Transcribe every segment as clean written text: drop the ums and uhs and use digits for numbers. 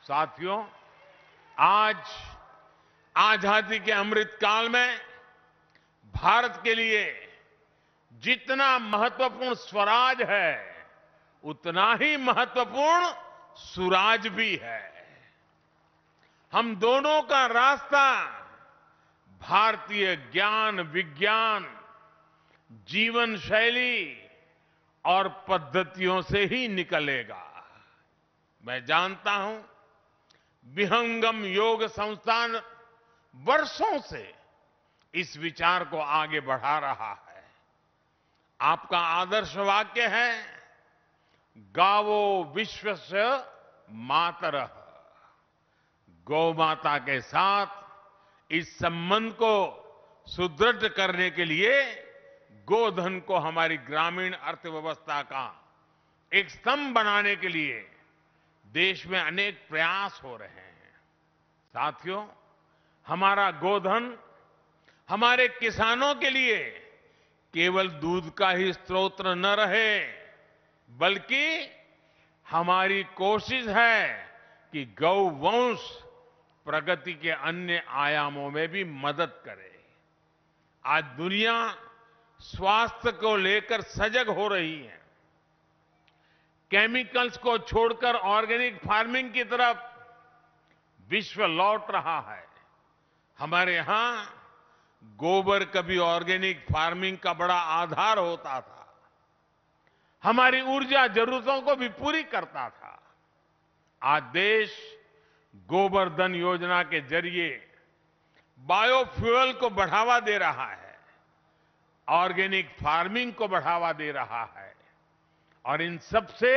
साथियों, आज आजादी के अमृत काल में भारत के लिए जितना महत्वपूर्ण स्वराज है, उतना ही महत्वपूर्ण सुराज भी है। हम दोनों का रास्ता भारतीय ज्ञान, विज्ञान, जीवन शैली और पद्धतियों से ही निकलेगा। मैं जानता हूं, विहंगम योग संस्थान वर्षों से इस विचार को आगे बढ़ा रहा है। आपका आदर्श वाक्य है, गावो विश्वस्य मातरः। गौ माता के साथ इस संबंध को सुदृढ़ करने के लिए गोधन को हमारी ग्रामीण अर्थव्यवस्था का एक स्तंभ बनाने के लिए देश में अनेक प्रयास हो रहे हैं। साथियों, हमारा गोधन हमारे किसानों के लिए केवल दूध का ही स्रोत न रहे, बल्कि हमारी कोशिश है कि गौवंश प्रगति के अन्य आयामों में भी मदद करे। आज दुनिया स्वास्थ्य को लेकर सजग हो रही है। केमिकल्स को छोड़कर ऑर्गेनिक फार्मिंग की तरफ विश्व लौट रहा है। हमारे यहां गोबर कभी ऑर्गेनिक फार्मिंग का बड़ा आधार होता था, हमारी ऊर्जा जरूरतों को भी पूरी करता था। आज देश गोबर्धन योजना के जरिए बायोफ्यूल को बढ़ावा दे रहा है, ऑर्गेनिक फार्मिंग को बढ़ावा दे रहा है और इन सब से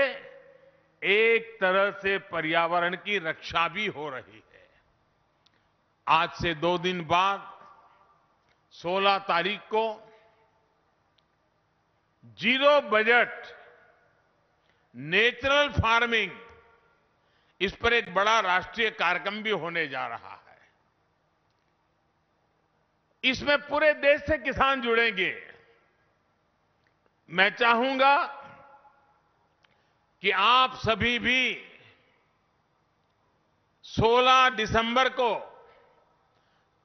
एक तरह से पर्यावरण की रक्षा भी हो रही है। आज से 2 दिन बाद 16 तारीख को जीरो बजट नेचुरल फार्मिंग, इस पर एक बड़ा राष्ट्रीय कार्यक्रम भी होने जा रहा है। इसमें पूरे देश से किसान जुड़ेंगे। मैं चाहूंगा कि आप सभी भी 16 दिसंबर को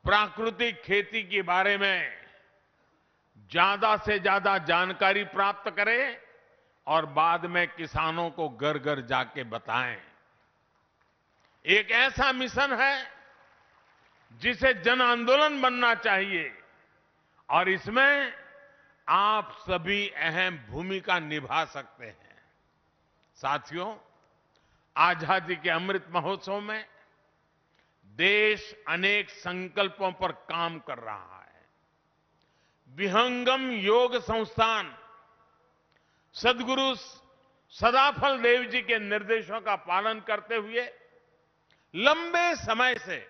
प्राकृतिक खेती के बारे में ज्यादा से ज्यादा जानकारी प्राप्त करें और बाद में किसानों को घर घर जाके बताएं। एक ऐसा मिशन है जिसे जन आंदोलन बनना चाहिए और इसमें आप सभी अहम भूमिका निभा सकते हैं। साथियों, आजादी के अमृत महोत्सव में देश अनेक संकल्पों पर काम कर रहा है। विहंगम योग संस्थान सदगुरु सदाफल देव जी के निर्देशों का पालन करते हुए लंबे समय से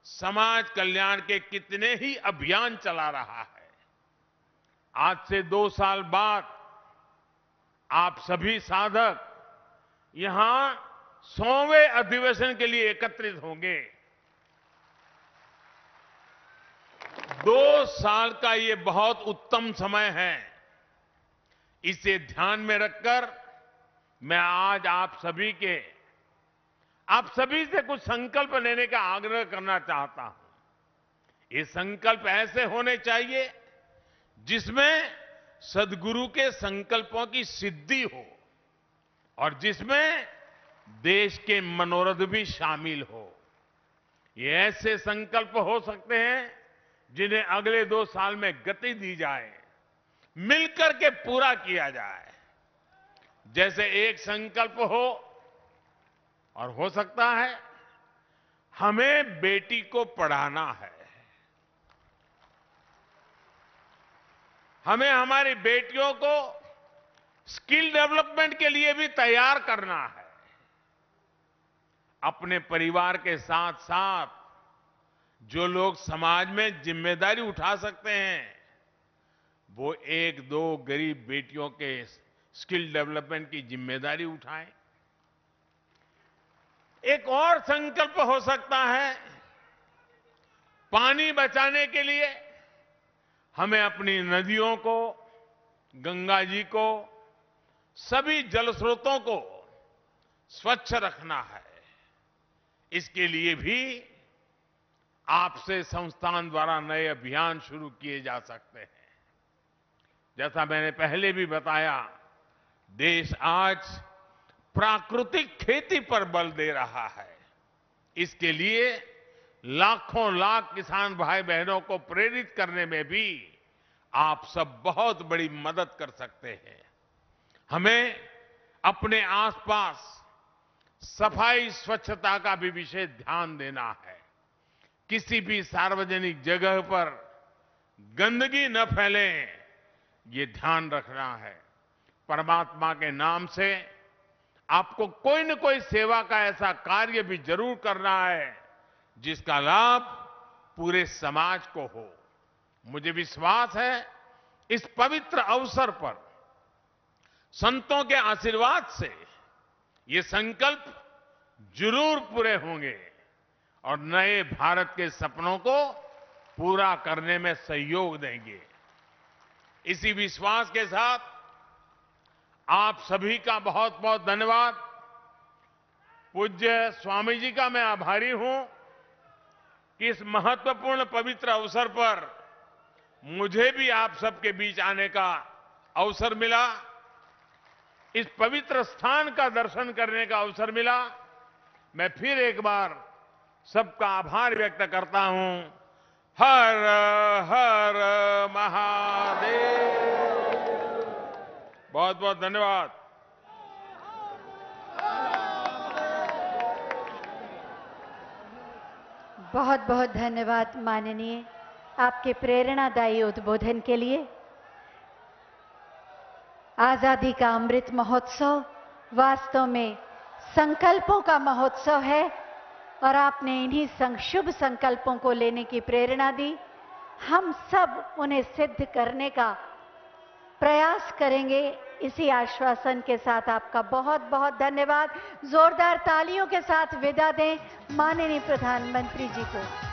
समाज कल्याण के कितने ही अभियान चला रहा है। आज से 2 साल बाद आप सभी साधक यहां 100वें अधिवेशन के लिए एकत्रित होंगे। 2 साल का ये बहुत उत्तम समय है। इसे ध्यान में रखकर मैं आज आप सभी से कुछ संकल्प लेने का आग्रह करना चाहता हूं। ये संकल्प ऐसे होने चाहिए जिसमें सदगुरु के संकल्पों की सिद्धि हो और जिसमें देश के मनोरथ भी शामिल हो। ये ऐसे संकल्प हो सकते हैं जिन्हें अगले 2 साल में गति दी जाए, मिलकर के पूरा किया जाए। जैसे एक संकल्प हो और हो सकता है हमें बेटी को पढ़ाना है, हमें हमारी बेटियों को स्किल डेवलपमेंट के लिए भी तैयार करना है। अपने परिवार के साथ साथ जो लोग समाज में जिम्मेदारी उठा सकते हैं, वो 1-2 गरीब बेटियों के स्किल डेवलपमेंट की जिम्मेदारी उठाएं। एक और संकल्प हो सकता है, पानी बचाने के लिए हमें अपनी नदियों को, गंगा जी को, सभी जल स्रोतों को स्वच्छ रखना है। इसके लिए भी आपसे संस्थान द्वारा नए अभियान शुरू किए जा सकते हैं। जैसा मैंने पहले भी बताया, देश आज प्राकृतिक खेती पर बल दे रहा है। इसके लिए लाखों लाख किसान भाई बहनों को प्रेरित करने में भी आप सब बहुत बड़ी मदद कर सकते हैं। हमें अपने आसपास सफाई स्वच्छता का भी विशेष ध्यान देना है। किसी भी सार्वजनिक जगह पर गंदगी न फैले, ये ध्यान रखना है। परमात्मा के नाम से आपको कोई न कोई सेवा का ऐसा कार्य भी जरूर करना है जिसका लाभ पूरे समाज को हो। मुझे विश्वास है इस पवित्र अवसर पर संतों के आशीर्वाद से ये संकल्प जरूर पूरे होंगे और नए भारत के सपनों को पूरा करने में सहयोग देंगे। इसी विश्वास के साथ आप सभी का बहुत बहुत धन्यवाद। पूज्य स्वामी जी का मैं आभारी हूं कि इस महत्वपूर्ण पवित्र अवसर पर मुझे भी आप सबके बीच आने का अवसर मिला, इस पवित्र स्थान का दर्शन करने का अवसर मिला। मैं फिर एक बार सबका आभार व्यक्त करता हूं। हर हर महादेव। बहुत बहुत धन्यवाद। बहुत बहुत धन्यवाद माननीय, आपके प्रेरणादायी उद्बोधन के लिए। आजादी का अमृत महोत्सव वास्तव में संकल्पों का महोत्सव है और आपने इन्हीं शुभ संकल्पों को लेने की प्रेरणा दी। हम सब उन्हें सिद्ध करने का प्रयास करेंगे। इसी आश्वासन के साथ आपका बहुत बहुत धन्यवाद। जोरदार तालियों के साथ विदा दें माननीय प्रधानमंत्री जी को।